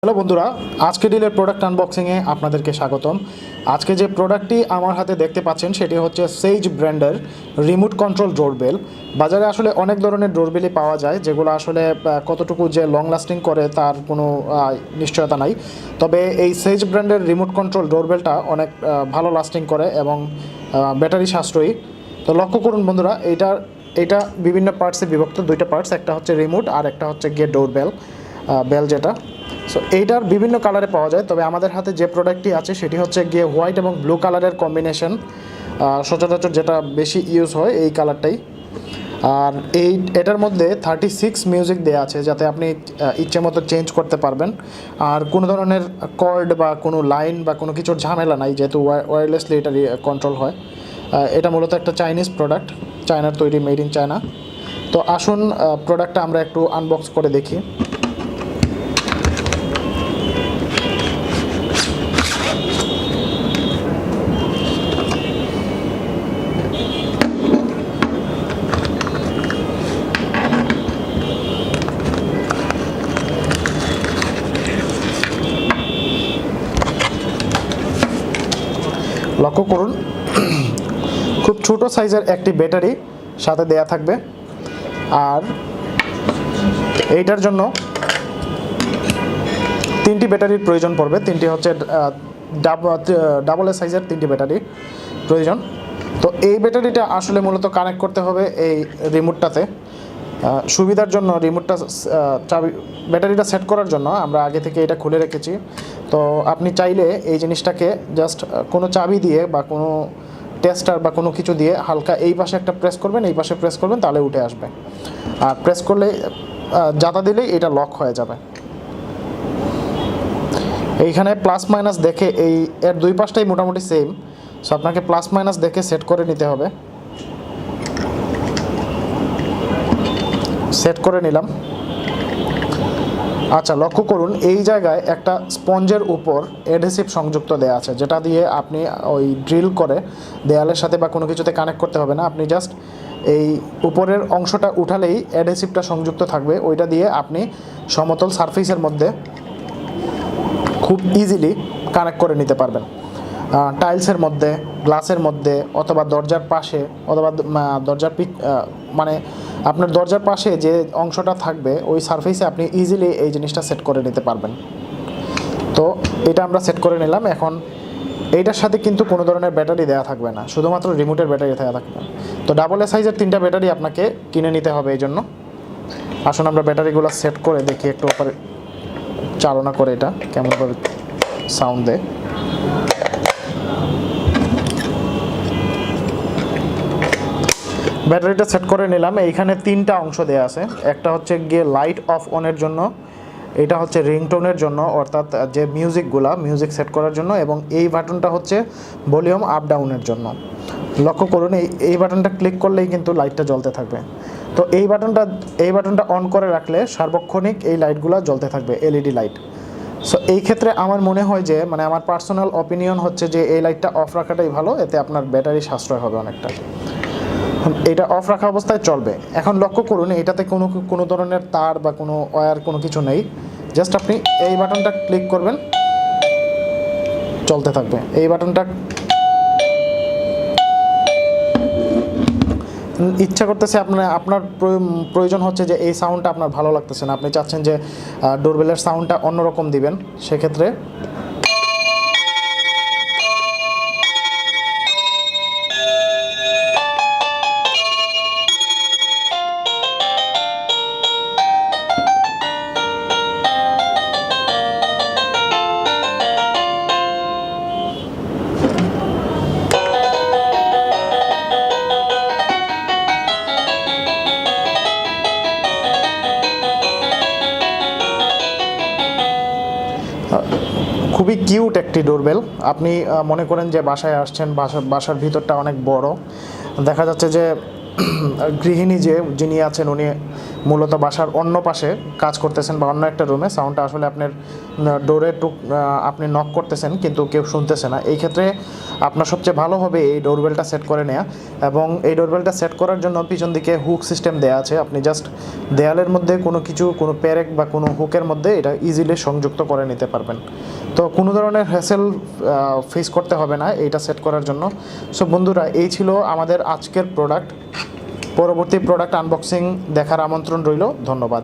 Hello বন্ধুরা, আজকে ডিলের product আনবক্সিংয়ে আপনাদেরকে স্বাগতম। আজকে যে প্রোডাক্টটি আমার হাতে দেখতে পাচ্ছেন সেটি হচ্ছে সেইজ ব্র্যান্ডের রিমোট কন্ট্রোল ডোরবেল। বাজারে আসলে অনেক ধরনের ডোরবেলই পাওয়া যায়, যেগুলো আসলে কতটুকু যে লং লাস্টিং করে তার কোনো নিশ্চয়তা নাই। তবে এই সেইজ ব্র্যান্ডের রিমোট কন্ট্রোল ডোরবেলটা অনেক ভালো লাস্টিং করে এবং ব্যাটারি সাশ্রয়ী। তো লক্ষ্য করুন বন্ধুরা, এটা বিভিন্ন পার্টসে বিভক্ত, দুইটা পার্টস, একটা হচ্ছে রিমোট আর একটা হচ্ছে গিয়ে ডোরবেল বেল যেটা। সো এইটার বিভিন্ন কালারে পাওয়া যায়, তবে আমাদের হাতে যে প্রোডাক্টটি আছে সেটি হচ্ছে গিয়ে হোয়াইট এবং ব্লু কালারের কম্বিনেশন। সচরাচর যেটা বেশি ইউজ হয় এই কালারটাই। আর এটার মধ্যে 36 মিউজিক দেওয়া আছে, যাতে আপনি ইচ্ছে মতো চেঞ্জ করতে পারবেন। আর কোনো ধরনের কর্ড বা কোনো লাইন বা কোনো কিছুর ঝামেলা নাই, যেহেতু ওয়্যারলেসলি এটা কন্ট্রোল হয়। এটা মূলত একটা চাইনিজ প্রোডাক্ট, চায়নার তৈরি, মেড ইন চায়না। তো আসুন প্রোডাক্টটা আমরা একটু আনবক্স করে দেখি। লক্ষ্য করুন, খুব ছোট সাইজের একটি ব্যাটারি সাথে দেয়া থাকবে। আর এইটার জন্য তিনটি ব্যাটারির প্রয়োজন পড়বে। তিনটি হচ্ছে ডাবল সাইজের তিনটি ব্যাটারি প্রয়োজন। তো এই ব্যাটারিটা আসলে মূলত কানেক্ট করতে হবে এই রিমোটটাতে। সুবিধার জন্য রিমোটটা ব্যাটারিটা সেট করার জন্য আমরা আগে থেকে এটা খুলে রেখেছি। তো আপনি চাইলে এই জিনিসটাকে জাস্ট কোনো চাবি দিয়ে বা কোনো টেস্টার বা কোনো কিছু দিয়ে হালকা এই পাশে একটা প্রেস করবেন, এই পাশে প্রেস করবেন, তাহলে উঠে আসবে। আর প্রেস করলে জাতা দিলেই এটা লক হয়ে যাবে। এইখানে প্লাস মাইনাস দেখে এর দুই পাশটাই মোটামুটি সেম। সো আপনাকে প্লাস মাইনাস দেখে সেট করে নিতে হবে। সেট করে নিলাম। আচ্ছা, লক্ষ্য করুন, এই জায়গায় একটা স্পঞ্জের উপর অ্যাডহেসিভ সংযুক্ত দেওয়া আছে, যেটা দিয়ে আপনি ওই ড্রিল করে দেয়ালের সাথে বা কোনো কিছুতে কানেক্ট করতে হবে না। আপনি জাস্ট এই উপরের অংশটা উঠালেই অ্যাডহেসিভটা সংযুক্ত থাকবে। ওইটা দিয়ে আপনি সমতল সারফেসের মধ্যে খুব ইজিলি কানেক্ট করে নিতে পারবেন। টাইলসের মধ্যে, গ্লাসের মধ্যে, অথবা দরজার পাশে, অথবা দরজার মানে আপনার দরজার পাশে যে অংশটা থাকবে ওই সারফেসে আপনি ইজিলি এই জিনিসটা সেট করে নিতে পারবেন। তো এটা আমরা সেট করে নিলাম। এখন এইটার সাথে কিন্তু কোনো ধরনের ব্যাটারি দেওয়া থাকবে না, শুধুমাত্র রিমোটের ব্যাটারি দেওয়া থাকবে। তো ডাবল সাইজের তিনটা ব্যাটারি আপনাকে কিনে নিতে হবে এই জন্য। আসুন আমরা ব্যাটারিগুলো সেট করে দেখি, একটু উপরে চালনা করে এটা কেমনভাবে সাউন্ড দেয়। ব্যাটারিটা সেট করে নিলাম। এইখানে তিনটা অংশ দেওয়া আছে। একটা হচ্ছে গিয়ে লাইট অফ অনের জন্য, এটা হচ্ছে রিংটোনের জন্য, অর্থাৎ যে মিউজিক সেট করার জন্য, এবং এই বাটনটা হচ্ছে ভলিউম আপ ডাউনের জন্য। লক্ষ্য করুন, এই বাটনটা ক্লিক করলেই কিন্তু লাইটটা জ্বলতে থাকবে। তো এই বাটনটা অন করে রাখলে সার্বক্ষণিক এই লাইটগুলো জ্বলতে থাকবে, এলইডি লাইট। সো এই ক্ষেত্রে আমার মনে হয় যে, মানে আমার পার্সোনাল অপিনিয়ন হচ্ছে যে এই লাইটটা অফ রাখাটাই ভালো, এতে আপনার ব্যাটারি সাশ্রয় হবে অনেকটা। এটা অফ রাখা অবস্থায় চলবে। এখন লক্ষ্য করুন, এটাতে কোনো ধরনের তার বা কোনো ওয়্যার কোনো কিছু নেই। জাস্ট আপনি এই বাটনটা ক্লিক করবেন, চলতে থাকবে। এই বাটনটা ইচ্ছা করতেছে আপনার প্রয়োজন হচ্ছে যে এই সাউন্ডটা আপনার ভালো লাগতেছে না, আপনি চাচ্ছেন যে ডোরবেলের সাউন্ডটা অন্যরকম দিবেন, সেক্ষেত্রে খুবই কিউট একটি ডোরবেল। আপনি মনে করেন যে বাসায় আসছেন, বাসার ভিতরটা অনেক বড়, দেখা যাচ্ছে যে গৃহিণী যিনি আছেন উনি মূলত বাসার অন্য পাশে কাজ করতেছেন বা অন্য একটা রুমে, সাউন্ডটা আসলে আপনার ডোরে আপনি নক করতেছেন কিন্তু কেউ শুনতেছে না। এই ক্ষেত্রে আপনার সবচেয়ে ভালো হবে এই ডোরবেলটা সেট করে নেওয়া। এবং এই ডোরবেলটা সেট করার জন্য পিছন দিকে হুক সিস্টেম দেওয়া আছে, আপনি জাস্ট দেয়ালের মধ্যে কোনো প্যারেক বা কোনো হুকের মধ্যে এটা ইজিলি সংযুক্ত করে নিতে পারবেন। তো কোনো ধরনের হ্যাসেল ফেস করতে হবে না এইটা সেট করার জন্য। সো বন্ধুরা, এই ছিল আমাদের আজকের প্রোডাক্ট। পরবর্তী প্রোডাক্ট আনবক্সিং দেখার আমন্ত্রণ রইল। ধন্যবাদ।